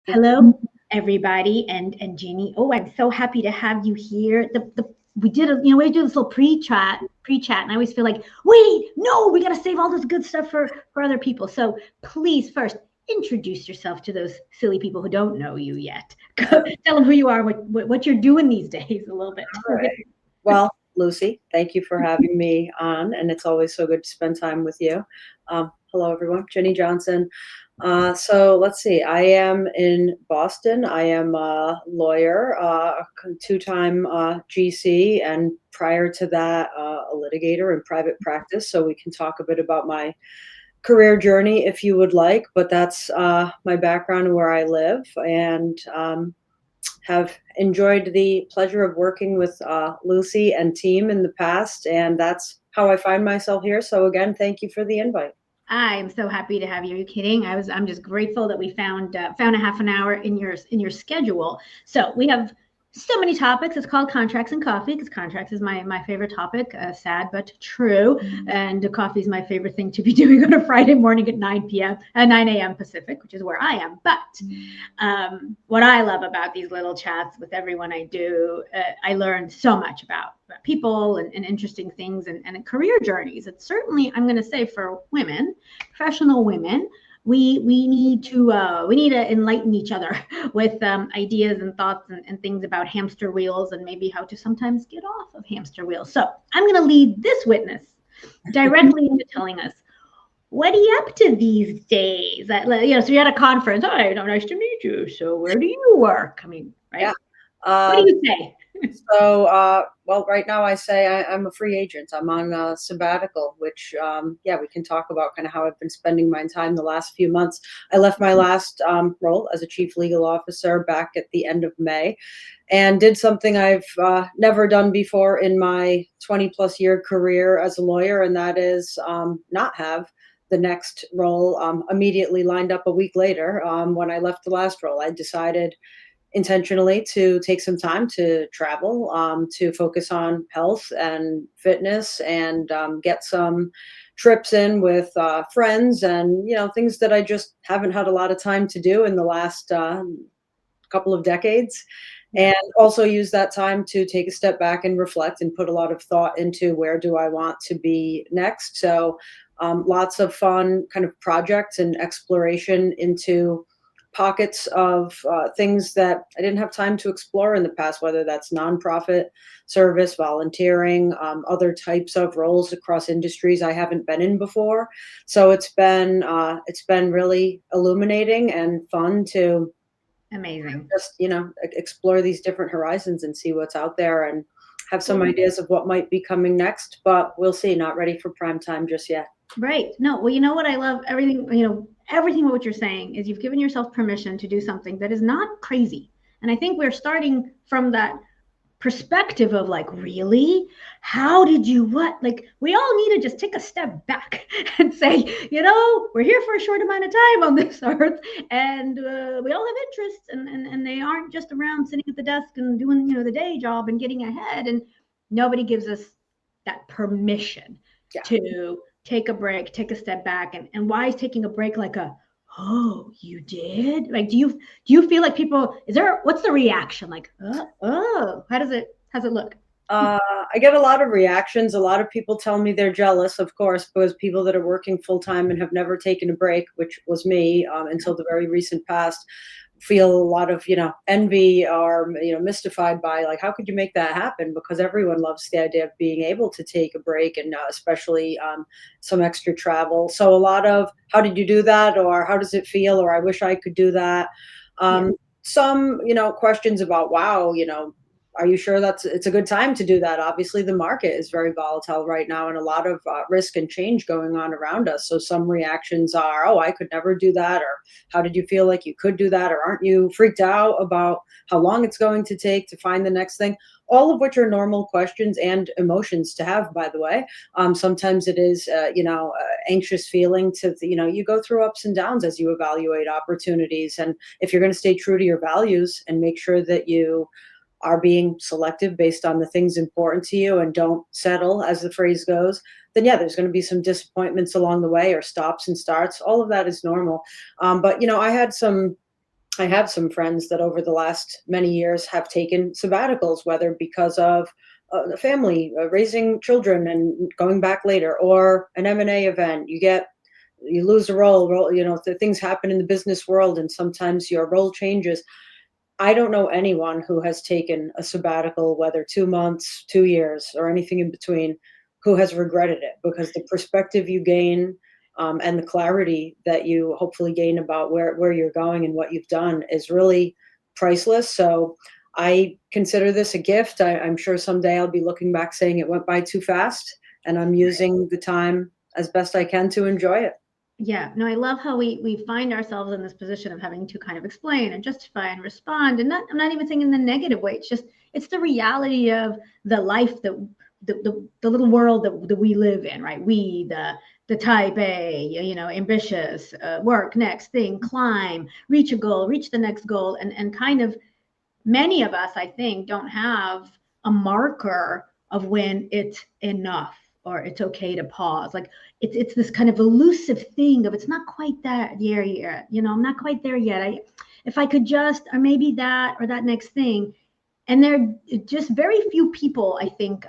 Hello, everybody, and Jeannie. Oh, I'm so happy to have you here. We do this little pre-chat, and I always feel like, wait, no, we got to save all this good stuff for other people. So please, first, introduce yourself to those silly people who don't know you yet. Tell them who you are, what you're doing these days, a little bit. All right. Well, Lucy, thank you for having me on, and it's always so good to spend time with you. Hello, everyone. Jenny Johnson. So let's see. I am in Boston. I am a lawyer, two-time GC, and prior to that, a litigator in private practice. So we can talk a bit about my career journey if you would like, but that's my background and where I live. And have enjoyed the pleasure of working with Lucy and team in the past, and that's how I find myself here. So again, thank you for the invite. I'm so happy to have you. Are you kidding? I'm just grateful that we found a half an hour in your schedule. So we have so many topics. It's called Contracts and Coffee because contracts is my favorite topic. Sad but true. And coffee is my favorite thing to be doing on a Friday morning at 9 p.m. 9 a.m. Pacific, which is where I am. But what I love about these little chats with everyone I do, I learned so much about people and interesting things and career journeys. It's certainly, I'm going to say, for women, professional women, we need to enlighten each other with ideas and thoughts and things about hamster wheels and maybe how to sometimes get off of hamster wheels. So I'm going to lead this witness directly into telling us, what are you up to these days? So you're at a conference. Hi, nice to meet you. So where do you work? I mean, right? Yeah. What do you say? Well, right now I say I'm a free agent. I'm on a sabbatical, which, yeah, we can talk about kind of how I've been spending my time the last few months. I left my last role as a chief legal officer back at the end of May and did something I've never done before in my 20 plus year career as a lawyer, and that is not have the next role immediately lined up a week later. When I left the last role, I decided intentionally to take some time to travel, to focus on health and fitness, and get some trips in with friends, and things that I just haven't had a lot of time to do in the last couple of decades. Yeah. And also use that time to take a step back and reflect and put a lot of thought into where do I want to be next. So lots of fun kind of projects and exploration into pockets of things that I didn't have time to explore in the past, whether that's nonprofit service, volunteering, other types of roles across industries I haven't been in before. So it's been really illuminating and fun to Amazing. just explore these different horizons and see what's out there, and have some ideas of what might be coming next, but we'll see. Not ready for prime time just yet. Right. No, well, you know what I love? Everything what you're saying is you've given yourself permission to do something that is not crazy. And I think we're starting from that perspective of like, really? How did you what? Like, we all need to just take a step back and say, we're here for a short amount of time on this earth, and we all have interests, and they aren't just around sitting at the desk and doing, the day job and getting ahead. And nobody gives us that permission Yeah. to take a break, take a step back. And why is taking a break like a, oh, you did? Like, do you feel like people, what's the reaction? Like, oh, how's it look? I get a lot of reactions. A lot of people tell me they're jealous, of course, because people that are working full time and have never taken a break, which was me until the very recent past, feel a lot of envy, or mystified by, like, how could you make that happen? Because everyone loves the idea of being able to take a break, and especially some extra travel. So a lot of, how did you do that, or how does it feel, or I wish I could do that. Yeah. Some questions about, wow, are you sure it's a good time to do that? Obviously, the market is very volatile right now, and a lot of risk and change going on around us. So some reactions are, oh, I could never do that, or how did you feel like you could do that, or aren't you freaked out about how long it's going to take to find the next thing? All of which are normal questions and emotions to have, by the way. Sometimes it is, anxious feeling to, you go through ups and downs as you evaluate opportunities. And if you're going to stay true to your values and make sure that you are being selective based on the things important to you and don't settle, as the phrase goes, then yeah, there's going to be some disappointments along the way, or stops and starts. All of that is normal. But I had some I have some friends that over the last many years have taken sabbaticals, whether because of the family, raising children and going back later, or an M&A event. You lose a role, things happen in the business world, and sometimes your role changes. I don't know anyone who has taken a sabbatical, whether 2 months, 2 years, or anything in between, who has regretted it, because the perspective you gain, and the clarity that you hopefully gain about where you're going and what you've done is really priceless. So I consider this a gift. I'm sure someday I'll be looking back saying it went by too fast, and I'm using the time as best I can to enjoy it. Yeah, no, I love how we find ourselves in this position of having to kind of explain and justify and respond. And not, I'm not even saying in the negative way. It's just, it's the reality of the life that the little world that we live in, right? We, the type A, ambitious, work, next thing, climb, reach a goal, reach the next goal. And kind of many of us, I think, don't have a marker of when it's enough or it's okay to pause. Like it's this kind of elusive thing of it's not quite that year yet. I'm not quite there yet. If I could just, or maybe that or that next thing. And there are just very few people, I think,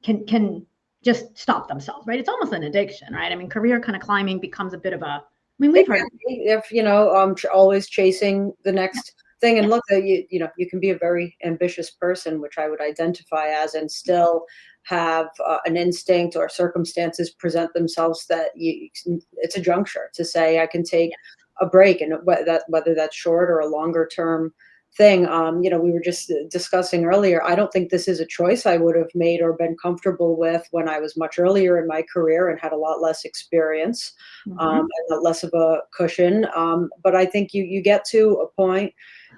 can just stop themselves, right? It's almost an addiction, right? I mean, career kind of climbing becomes a bit of a, I mean, It we've heard. can be if, always chasing the next thing. And look, you can be a very ambitious person, which I would identify as, and still have an instinct, or circumstances present themselves that it's a juncture to say I can take a break, and whether that's short or a longer term thing. We were just discussing earlier. I don't think this is a choice I would have made or been comfortable with when I was much earlier in my career and had a lot less experience, Mhm. and less of a cushion. But I think you get to a point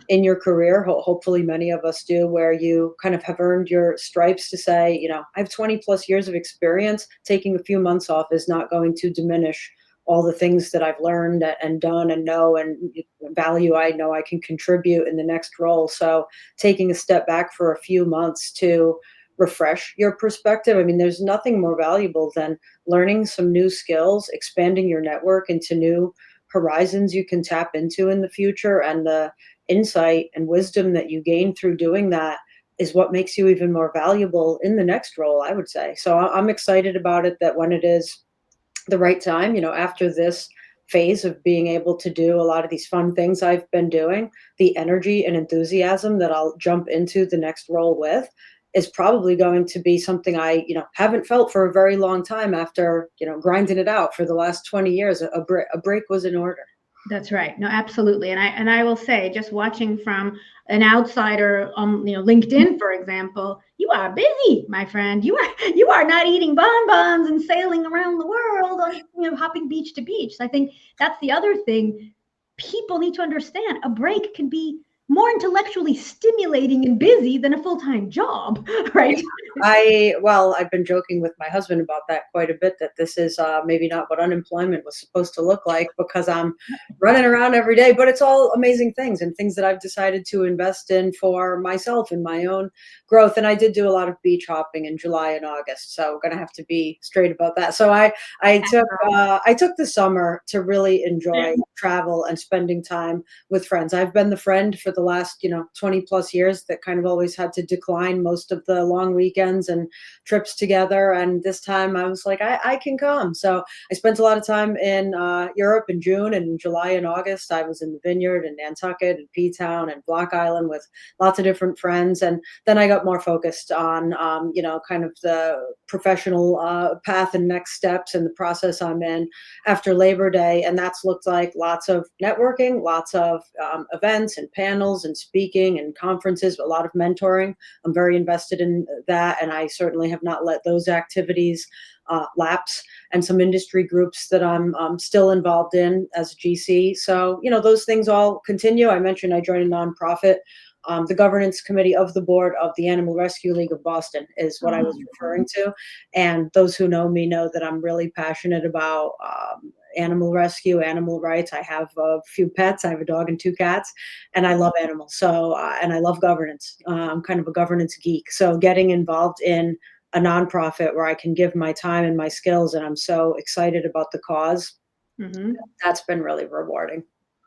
in your career, hopefully many of us do, where you kind of have earned your stripes to say, I have 20 plus years of experience. Taking a few months off is not going to diminish all the things that I've learned and done and know, and value I know I can contribute in the next role. So taking a step back for a few months to refresh your perspective. I mean, there's nothing more valuable than learning some new skills, expanding your network into new horizons you can tap into in the future. And the insight and wisdom that you gain through doing that is what makes you even more valuable in the next role, I would say. So I'm excited about it, that when it is the right time, after this phase of being able to do a lot of these fun things I've been doing, the energy and enthusiasm that I'll jump into the next role with is probably going to be something I, haven't felt for a very long time after, grinding it out for the last 20 years. A break was in order. That's right. No, absolutely. And I will say, just watching from an outsider on, LinkedIn, for example, you are busy, my friend. You are not eating bonbons and sailing around the world on, hopping beach to beach. So I think that's the other thing people need to understand. A break can be more intellectually stimulating and busy than a full-time job, right? I've been joking with my husband about that quite a bit, that this is maybe not what unemployment was supposed to look like, because I'm running around every day, but it's all amazing things and things that I've decided to invest in for myself and my own growth. And I did do a lot of beach hopping in July and August, so I'm gonna have to be straight about that. So I took the summer to really enjoy travel and spending time with friends. I've been the friend for the last, 20 plus years that kind of always had to decline most of the long weekends and trips together. And this time I was like, I can come. So I spent a lot of time in Europe in June, and in July and August. I was in the Vineyard and Nantucket and P-Town and Block Island with lots of different friends. And then I got more focused on, kind of the professional path and next steps and the process I'm in after Labor Day. And that's looked like lots of networking, lots of events and panels and speaking and conferences, a lot of mentoring. I'm very invested in that, and I certainly have not let those activities lapse, and some industry groups that I'm still involved in as a GC. So, those things all continue. I mentioned I joined a nonprofit. The governance committee of the board of the Animal Rescue League of Boston is what I was referring to. And those who know me know that I'm really passionate about animal rescue, animal rights. I have a few pets. I have a dog and two cats, and I love animals. So, and I love governance. I'm kind of a governance geek. So getting involved in a nonprofit where I can give my time and my skills, and I'm so excited about the cause, Mhm. that's been really rewarding.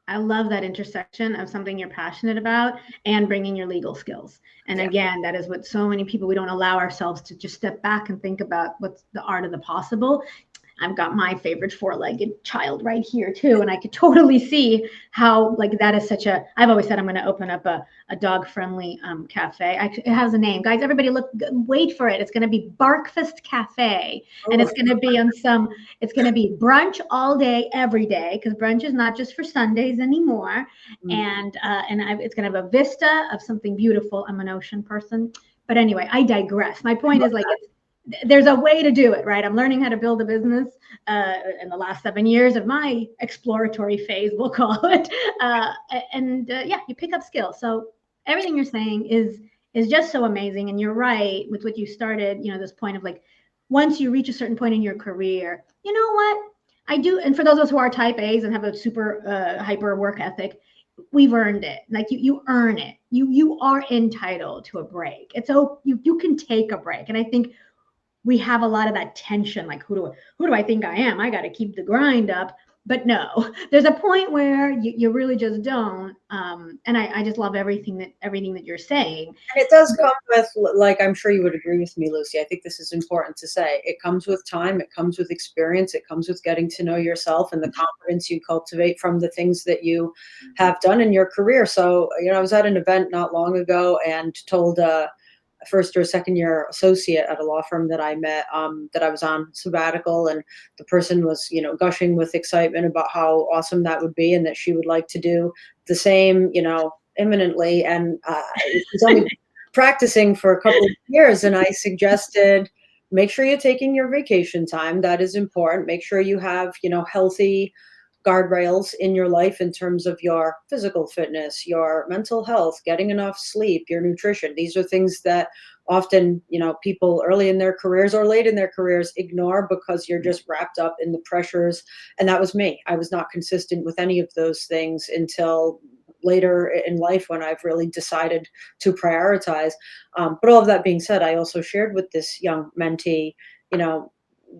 I love that intersection of something you're passionate about and bringing your legal skills. And again, that is what so many people, we don't allow ourselves to just step back and think about what's the art of the possible. I've got my favorite four-legged child right here too. And I could totally see how like that is such a, I've always said I'm going to open up a dog-friendly cafe. It has a name. Guys, everybody look, wait for it. It's going to be Barkfast Cafe. And it's going to be on some, it's going to be brunch all day, every day, because brunch is not just for Sundays anymore. And it's going to have a vista of something beautiful. I'm an ocean person. But anyway, I digress. My point is like, there's a way to do it, right? I'm learning how to build a business in the last 7 years of my exploratory phase, we'll call it. Yeah, you pick up skills. So everything you're saying is just so amazing. And you're right with what you started, this point of like, once you reach a certain point in your career, you know what? I do. And for those of us who are type A's and have a super hyper work ethic, we've earned it. Like you earn it. You are entitled to a break. It's you can take a break. And I think we have a lot of that tension, like who do I think I am? I got to keep the grind up. But no, there's a point where you really just don't. And I just love everything that you're saying. And it does come with, like, I'm sure you would agree with me, Lucy. I think this is important to say. It comes with time. It comes with experience. It comes with getting to know yourself and the confidence you cultivate from the things that you have done in your career. So, I was at an event not long ago and told a first or second year associate at a law firm that I met that I was on sabbatical, and the person was gushing with excitement about how awesome that would be and that she would like to do the same imminently, and she's only practicing for a couple of years, and I suggested make sure you're taking your vacation time. That is important. Make sure you have healthy guardrails in your life in terms of your physical fitness, your mental health, getting enough sleep, your nutrition. These are things that often, people early in their careers or late in their careers ignore because you're just wrapped up in the pressures. And that was me. I was not consistent with any of those things until later in life when I've really decided to prioritize. But all of that being said, I also shared with this young mentee,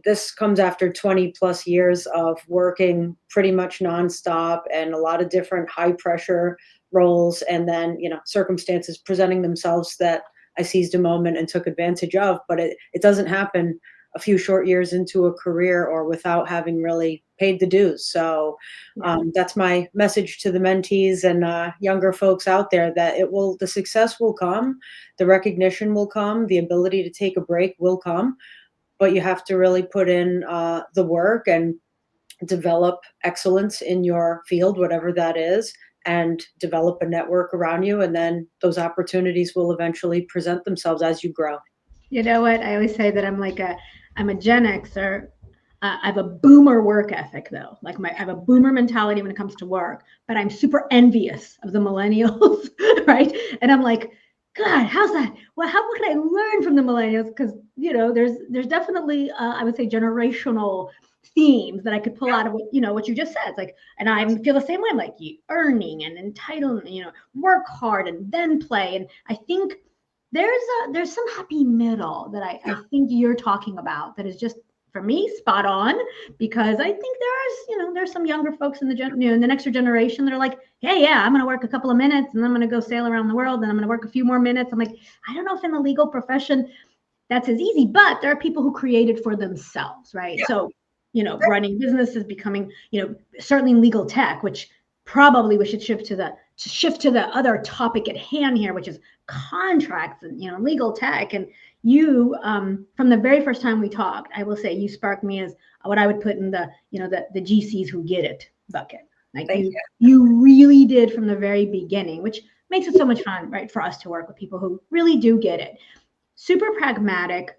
this comes after 20 plus years of working pretty much nonstop and a lot of different high pressure roles. And then, circumstances presenting themselves that I seized a moment and took advantage of. But it doesn't happen a few short years into a career or without having really paid the dues. So that's my message to the mentees and younger folks out there, that the success will come, the recognition will come, the ability to take a break will come. But you have to really put in the work and develop excellence in your field, whatever that is, and develop a network around you. And then those opportunities will eventually present themselves as you grow. You know what? I always say that I'm a Gen Xer. I have a boomer work ethic though. I have a boomer mentality when it comes to work, but I'm super envious of the millennials, right? And I'm like, God, how's that? Well, what can I learn from the millennials? Because there's definitely I would say generational themes that I could pull out of what you just said. It's like, and I feel the same way. I'm like earning and entitlement, work hard and then play. And I think there's some happy middle that I think you're talking about that is just for me spot on, because I think there's some younger folks in the next generation that are like, hey, yeah, I'm going to work a couple of minutes and I'm going to go sail around the world and I'm going to work a few more minutes. I'm like, I don't know if in the legal profession that's as easy, but there are people who create it for themselves, right? Yeah. So, running businesses, becoming, certainly legal tech, which probably we should shift to the other topic at hand here, which is contracts and, legal tech. And you, from the very first time we talked, I will say you sparked me as what I would put in the GCs who get it bucket. Like you really did from the very beginning, which makes it so much fun, right, for us to work with people who really do get it. Super pragmatic,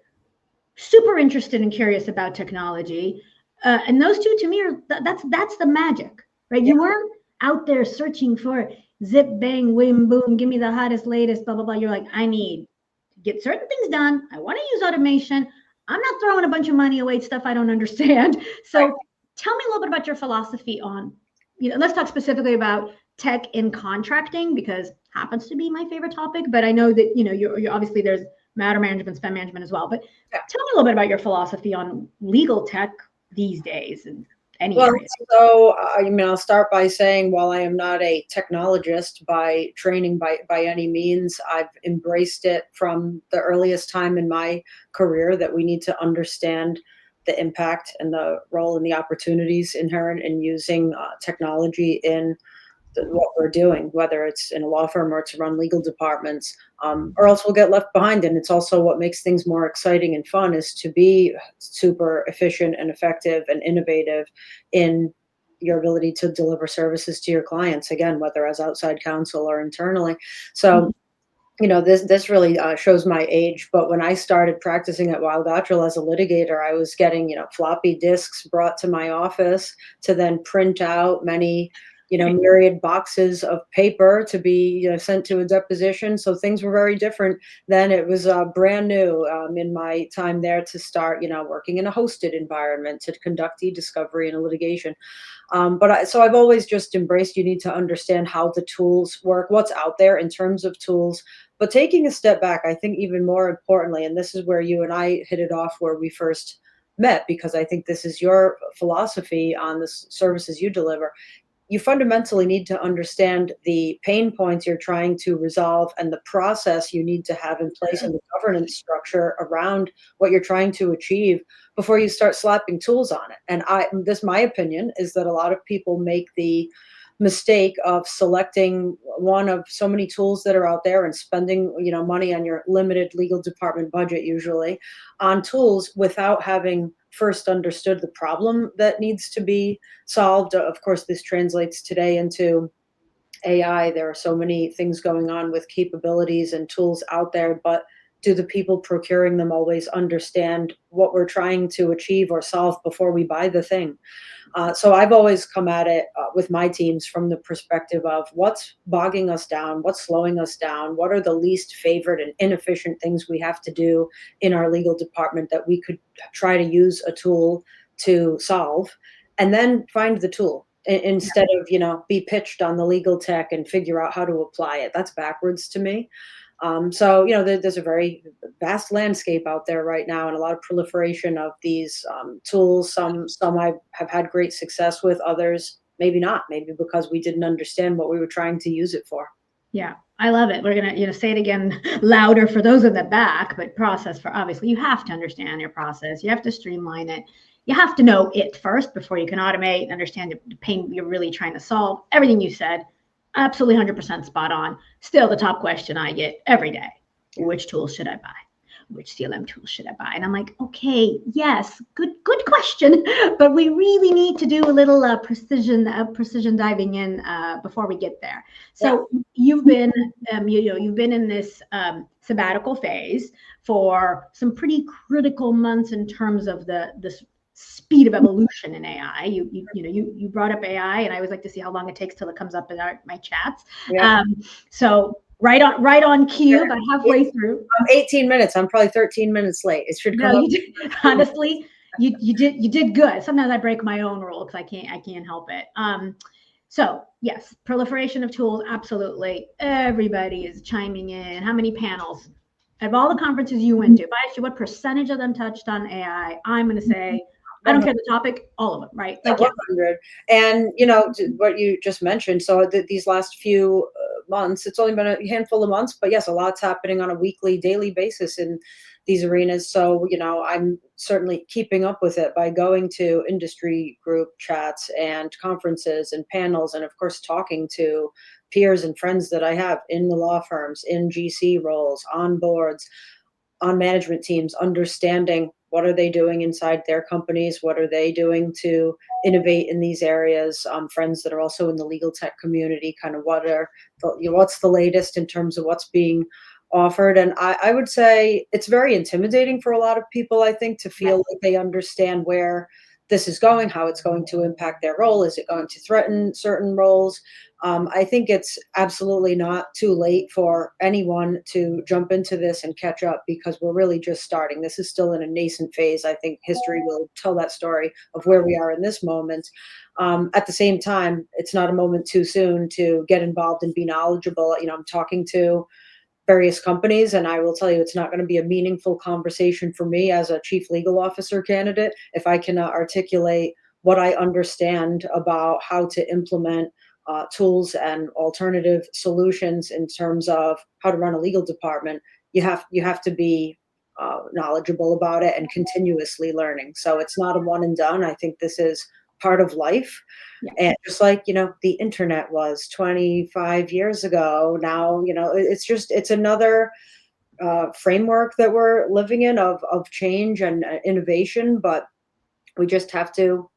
super interested and curious about technology. And those two to me that's the magic, right? You weren't out there searching for zip, bang, whim, boom, give me the hottest, latest, blah, blah, blah. You're like, I need to get certain things done. I want to use automation. I'm not throwing a bunch of money away, stuff I don't understand. So tell me a little bit about your philosophy on, let's talk specifically about tech in contracting, because happens to be my favorite topic, but I know that, you're obviously there's matter management, spend management as well. But tell me a little bit about your philosophy on legal tech these days. And any Well, area? so I mean, I'll start by saying while I am not a technologist by training by any means, I've embraced it from the earliest time in my career that we need to understand the impact and the role and the opportunities inherent in using technology in what we're doing, whether it's in a law firm or to run legal departments, or else we'll get left behind. And it's also what makes things more exciting and fun is to be super efficient and effective and innovative in your ability to deliver services to your clients, again, whether as outside counsel or internally. So, Mhm. this really shows my age. But when I started practicing at Weil Gottrell as a litigator, I was getting, floppy disks brought to my office to then print out many, myriad boxes of paper to be, sent to a deposition. So things were very different then. It was brand new in my time there to start, working in a hosted environment to conduct e-discovery and a litigation. So I've always just embraced you need to understand how the tools work, what's out there in terms of tools. But taking a step back, I think even more importantly, and this is where you and I hit it off where we first met, because I think this is your philosophy on the services you deliver. You fundamentally need to understand the pain points you're trying to resolve and the process you need to have in place and the governance structure around what you're trying to achieve before you start slapping tools on it. And my opinion is that a lot of people make the mistake of selecting one of so many tools that are out there and spending, money on your limited legal department budget, usually on tools without having first understood the problem that needs to be solved. Of course, this translates today into AI. There are so many things going on with capabilities and tools out there, but do the people procuring them always understand what we're trying to achieve or solve before we buy the thing? So I've always come at it with my teams from the perspective of what's bogging us down, what's slowing us down, what are the least favorite and inefficient things we have to do in our legal department that we could try to use a tool to solve, and then find the tool instead of be pitched on the legal tech and figure out how to apply it. That's backwards to me. So there's a very vast landscape out there right now, and a lot of proliferation of these tools. Some I have had great success with, others maybe not. Maybe because we didn't understand what we were trying to use it for. Yeah, I love it. We're gonna, say it again louder for those in the back, but process for obviously you have to understand your process. You have to streamline it. You have to know it first before you can automate and understand the pain you're really trying to solve. Everything you said, absolutely 100% spot on. Still the top question I get every day: which tools should I buy? Which CLM tools should I buy? And I'm like, okay, yes, good question, but we really need to do a little precision diving in before we get there. Yeah. So you've been, you've been in this sabbatical phase for some pretty critical months in terms of the speed of evolution in AI. You brought up AI, and I always like to see how long it takes till it comes up in my chats. Yeah. So right on cue, about halfway through. I'm 18 minutes. I'm probably 13 minutes late. It should come No, up. you did, honestly, you did good. Sometimes I break my own rule because I can't help it. So yes, proliferation of tools, absolutely. Everybody is chiming in. How many panels? Of all the conferences you went to, if I asked you what percentage of them touched on AI, I'm going to say, I don't care the topic, all of them, right? Yeah, Like, yeah. 100. And what you just mentioned. So these last few months, it's only been a handful of months, but yes, a lot's happening on a weekly, daily basis in these arenas. So I'm certainly keeping up with it by going to industry group chats and conferences and panels, and of course talking to peers and friends that I have in the law firms, in GC roles, on boards, on management teams, understanding what are they doing inside their companies, what are they doing to innovate in these areas. Friends that are also in the legal tech community, kind of what's the latest in terms of what's being offered. And I would say it's very intimidating for a lot of people, I think, to feel like they understand where this is going, how it's going to impact their role. Is it going to threaten certain roles? I think it's absolutely not too late for anyone to jump into this and catch up, because we're really just starting. This is still in a nascent phase. I think history will tell that story of where we are in this moment. At the same time, it's not a moment too soon to get involved and be knowledgeable. I'm talking to various companies, and I will tell you, it's not going to be a meaningful conversation for me as a chief legal officer candidate if I cannot articulate what I understand about how to implement tools and alternative solutions in terms of how to run a legal department, you have to be knowledgeable about it and continuously learning. So it's not a one and done. I think this is part of life. Yeah. And just like, the internet was 25 years ago, now, it's another framework that we're living in of change and innovation, but we just have to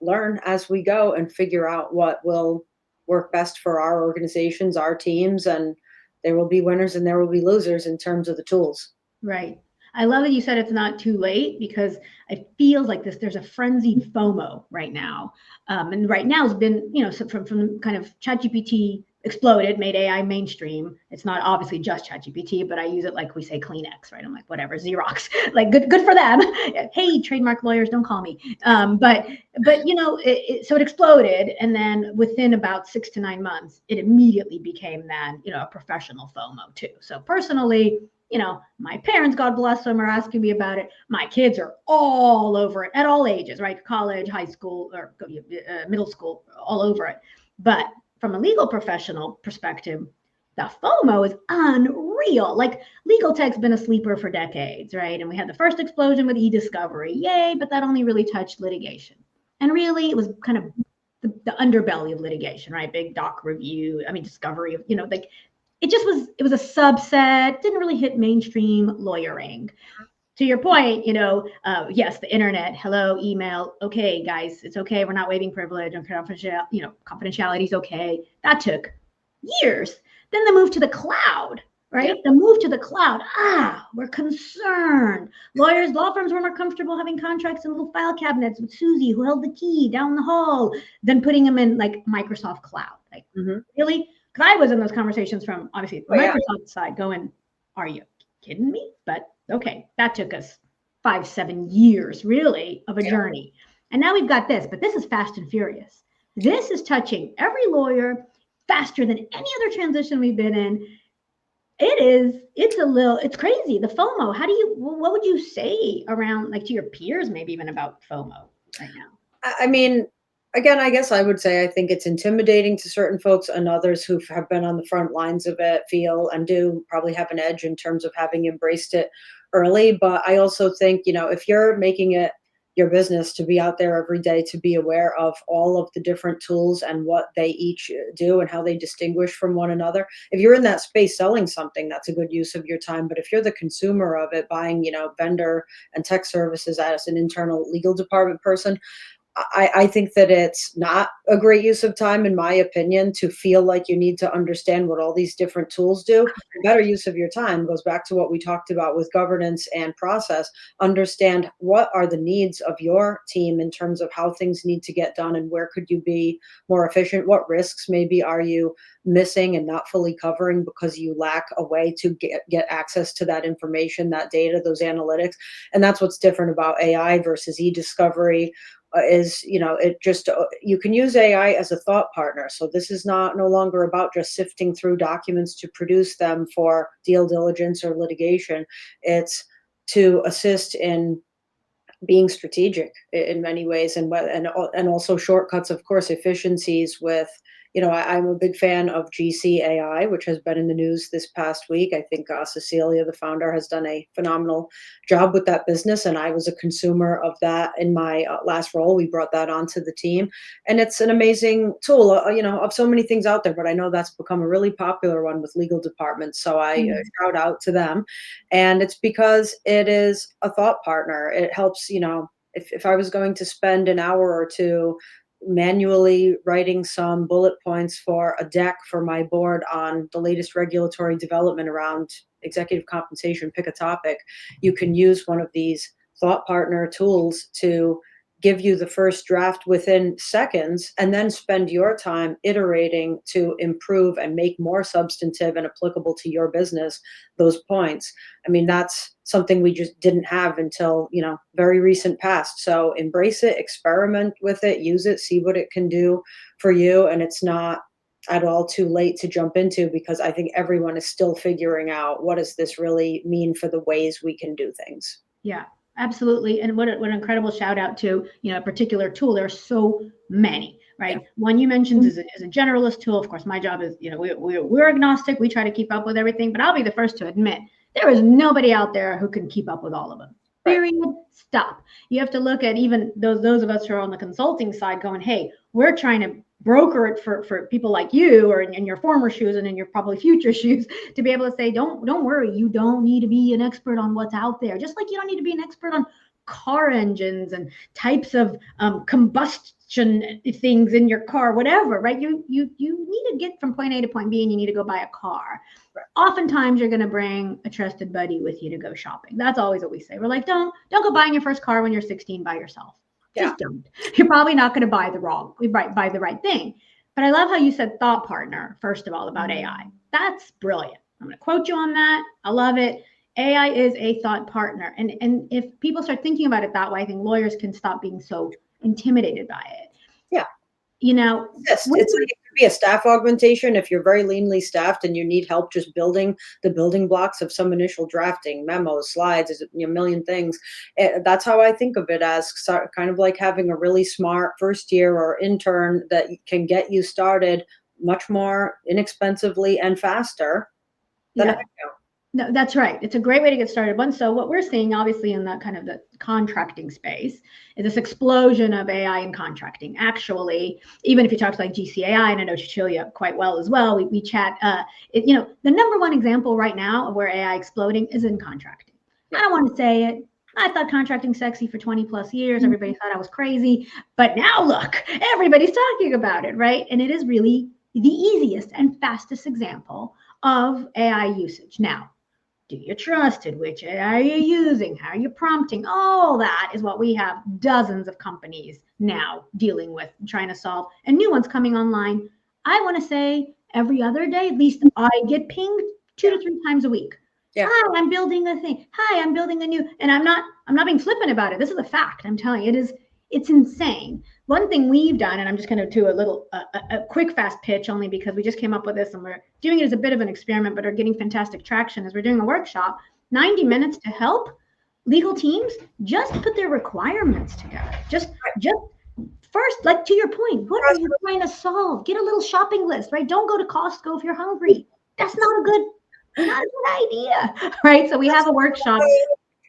learn as we go and figure out what will work best for our organizations, our teams, and there will be winners and there will be losers in terms of the tools. Right. I love that you said it's not too late because it feels like there's a frenzied FOMO right now. And right now has been, so from kind of ChatGPT exploded, made AI mainstream. It's not obviously just ChatGPT, but I use it like we say Kleenex, right? I'm like, whatever, Xerox, like good for them. Hey, trademark lawyers, don't call me. But so it exploded, and then within about 6 to 9 months, it immediately became then, a professional FOMO too. So personally, my parents, God bless them, are asking me about it. My kids are all over it at all ages, right? College, high school, or middle school, all over it. But from a legal professional perspective, the FOMO is unreal. Like legal tech's been a sleeper for decades, right? And we had the first explosion with e-discovery, yay, but that only really touched litigation. And really, it was kind of the underbelly of litigation, right? Big doc review, discovery of, like it was a subset, didn't really hit mainstream lawyering. To your point, yes, the internet, hello, email, okay, guys, it's okay, we're not waiving privilege and confidentiality is okay. That took years. Then the move to the cloud, right? Yep. The move to the cloud. We're concerned. Lawyers, law firms were more comfortable having contracts in little file cabinets with Susie, who held the key down the hall, than putting them in like Microsoft Cloud. Like, really? Because I was in those conversations from obviously the Microsoft side going, are you kidding me? But okay, that took us 5-7 years really of a journey. And now we've got this, but this is fast and furious. This is touching every lawyer faster than any other transition we've been in. It's crazy. The FOMO, what would you say around, like, to your peers, maybe even about FOMO right now? I mean, again, I guess I would say I think it's intimidating to certain folks, and others who have been on the front lines of it feel and do probably have an edge in terms of having embraced it early. But I also think, if you're making it your business to be out there every day, to be aware of all of the different tools and what they each do and how they distinguish from one another. If you're in that space selling something, that's a good use of your time. But if you're the consumer of it, buying, vendor and tech services as an internal legal department person, I think that it's not a great use of time, in my opinion, to feel like you need to understand what all these different tools do. The better use of your time goes back to what we talked about with governance and process. Understand what are the needs of your team in terms of how things need to get done and where could you be more efficient. What risks maybe are you missing and not fully covering because you lack a way to get access to that information, that data, those analytics. And that's what's different about AI versus e-discovery. Is it just you can use AI as a thought partner. So this is no longer about just sifting through documents to produce them for deal diligence or litigation. It's to assist in being strategic in many ways, and also shortcuts, of course, efficiencies with. I'm a big fan of GCAI, which has been in the news this past week. I think Cecilia, the founder, has done a phenomenal job with that business, and I was a consumer of that in my last role. We brought that onto the team, and it's an amazing tool, of so many things out there. But I know that's become a really popular one with legal departments, so I shout out to them. And it's because it is a thought partner. It helps, if I was going to spend an hour or two manually writing some bullet points for a deck for my board on the latest regulatory development around executive compensation, pick a topic, you can use one of these thought partner tools to give you the first draft within seconds, and then spend your time iterating to improve and make more substantive and applicable to your business those points. I mean, that's something we just didn't have until, very recent past. So embrace it, experiment with it, use it, see what it can do for you. And it's not at all too late to jump into, because I think everyone is still figuring out what does this really mean for the ways we can do things. Yeah. absolutely. And what an incredible shout out to, a particular tool. There's so many, right? Yeah. One you mentioned is a generalist tool. Of course, my job is, we're agnostic. We try to keep up with everything, but I'll be the first to admit there is nobody out there who can keep up with all of them. Right. Period. Stop. You have to look at even those of us who are on the consulting side going, hey, we're trying to broker it for people like you, or in your former shoes and in your probably future shoes, to be able to say, don't worry, you don't need to be an expert on what's out there. Just like you don't need to be an expert on car engines and types of combustion things in your car, whatever, right? You need to get from point A to point B, and you need to go buy a car. Right. Oftentimes you're going to bring a trusted buddy with you to go shopping. That's always what we say. We're like, don't go buying your first car when you're 16 by yourself. Just don't. You're probably not going to buy the right thing. But I love how you said thought partner, first of all, about AI. That's brilliant. I'm going to quote you on that. I love it. AI is a thought partner. And if people start thinking about it that way, I think lawyers can stop being so intimidated by it. Yeah. Yes, it's like it could be a staff augmentation if you're very leanly staffed and you need help just building the building blocks of some initial drafting, memos, slides, a million things. That's how I think of it, as kind of like having a really smart first year or intern that can get you started much more inexpensively and faster than a headcount. No, that's right. It's a great way to get started. So what we're seeing, obviously, in that kind of the contracting space, is this explosion of AI in contracting. Actually, even if you talk to like GCAI, and I know Cecilia quite well as well, we chat. The number one example right now of where AI exploding is in contracting. I don't want to say it. I thought contracting sexy for 20 plus years. Everybody thought I was crazy. But now look, everybody's talking about it, right? And it is really the easiest and fastest example of AI usage. Now, do you trust it? Which AI are you using? How are you prompting? All that is what we have dozens of companies now dealing with, trying to solve, and new ones coming online. I want to say every other day, at least I get pinged 2 to 3 times a week. Yeah. Hi, I'm building a thing. Hi, I'm building a new, and I'm not being flippant about it. This is a fact. I'm telling you, it's insane. One thing we've done, and I'm just going to do a little, a quick, fast pitch, only because we just came up with this and we're doing it as a bit of an experiment, but are getting fantastic traction, as we're doing a workshop, 90 minutes to help legal teams just put their requirements together. Just first, like to your point, what are you trying to solve? Get a little shopping list, right? Don't go to Costco if you're hungry. That's not a good idea, right? So we have a workshop.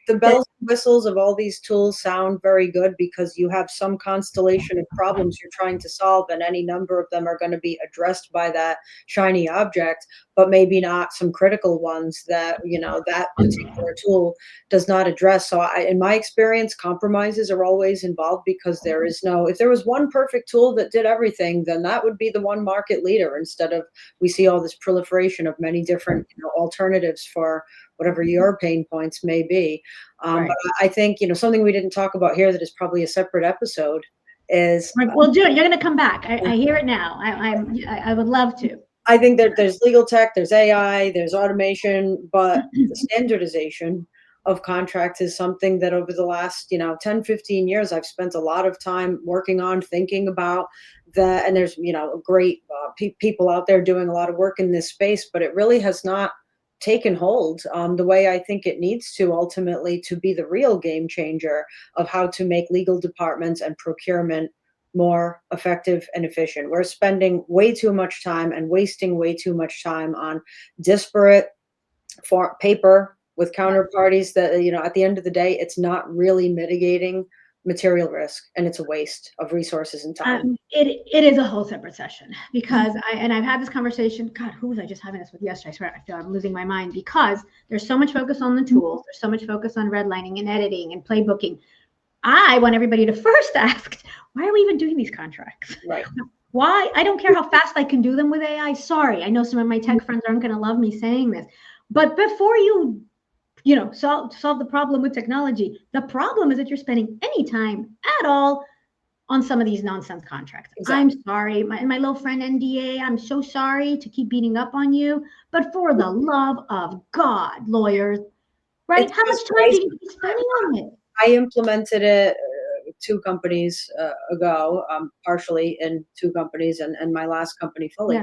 The bells and whistles of all these tools sound very good because you have some constellation of problems you're trying to solve, and any number of them are going to be addressed by that shiny object, but maybe not some critical ones that, that particular tool does not address. So in my experience, compromises are always involved, because if there was one perfect tool that did everything, then that would be the one market leader, instead of we see all this proliferation of many different alternatives for whatever your pain points may be. Right. But I think, something we didn't talk about here that is probably a separate episode is. We'll do it. You're going to come back. I hear it now. I would love to. I think that there's legal tech, there's AI, there's automation, but the standardization of contracts is something that over the last, 10, 15 years, I've spent a lot of time working on, thinking about that. And there's, great people out there doing a lot of work in this space, but it really has not taken hold the way I think it needs to, ultimately, to be the real game changer of how to make legal departments and procurement more effective and efficient. We're spending way too much time and wasting way too much time on disparate paper with counterparties that, at the end of the day, it's not really mitigating material risk, and it's a waste of resources and time. It is a whole separate session, because I've had this conversation. God, who was I just having this with yesterday? I swear, I feel I'm losing my mind, because there's so much focus on the tools. There's so much focus on redlining and editing and playbooking. I want everybody to first ask, why are we even doing these contracts? Right. Why? I don't care how fast I can do them with AI. Sorry, I know some of my tech friends aren't going to love me saying this, but before you solve the problem with technology, the problem is that you're spending any time at all on some of these nonsense contracts. Exactly. I'm sorry, my little friend NDA, I'm so sorry to keep beating up on you, but for the love of God, lawyers, right? How much time do you be spending on it? I implemented it 2 companies ago, partially in 2 companies, and my last company fully.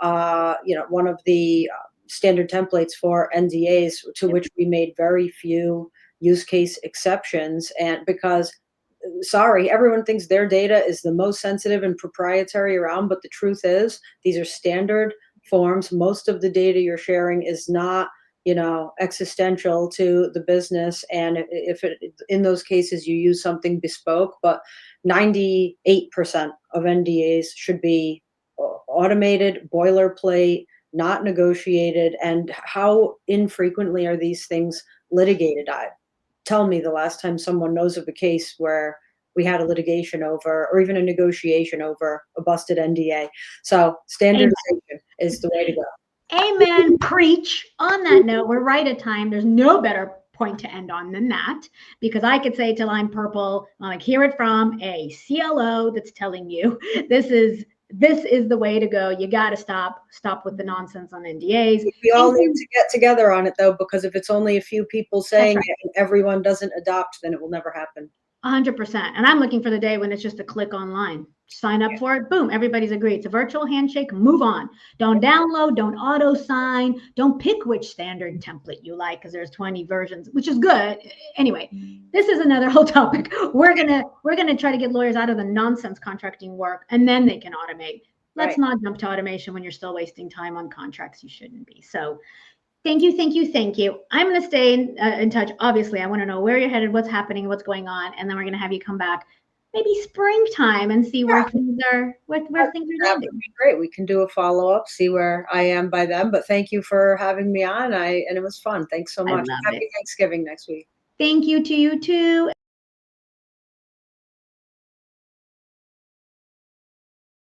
Yeah. One of the standard templates for NDAs, to which we made very few use case exceptions. And because, sorry, everyone thinks their data is the most sensitive and proprietary around, but the truth is these are standard forms. Most of the data you're sharing is not, existential to the business. And if in those cases you use something bespoke, but 98% of NDAs should be automated, boilerplate, not negotiated. And how infrequently are these things litigated? Tell me the last time someone knows of a case where we had a litigation over, or even a negotiation over a busted NDA. So standardization is the way to go. Amen. Preach. On that note, we're right at time. There's no better point to end on than that, because I could say till I'm purple, like, hear it from a CLO that's telling you this is the way to go. You got to stop with the nonsense on NDAs. We all need to get together on it, though, because if it's only a few people saying it and everyone doesn't adopt, then it will never happen. 100%. And I'm looking for the day when it's just a click online. Sign up for it. Boom. Everybody's agreed. It's a virtual handshake. Move on. Don't download. Don't auto sign. Don't pick which standard template you like, because there's 20 versions, which is good. Anyway, this is another whole topic. We're gonna try to get lawyers out of the nonsense contracting work, and then they can automate. Let's not jump to automation when you're still wasting time on contracts you shouldn't be. So thank you, thank you, thank you. I'm going to stay in touch. Obviously, I want to know where you're headed, what's happening, what's going on, and then we're going to have you come back maybe springtime and see where things are, where things are landing. That would be great. We can do a follow-up, see where I am by then. But thank you for having me on. And it was fun. Thanks so much. Happy Thanksgiving next week. Thank you to you too.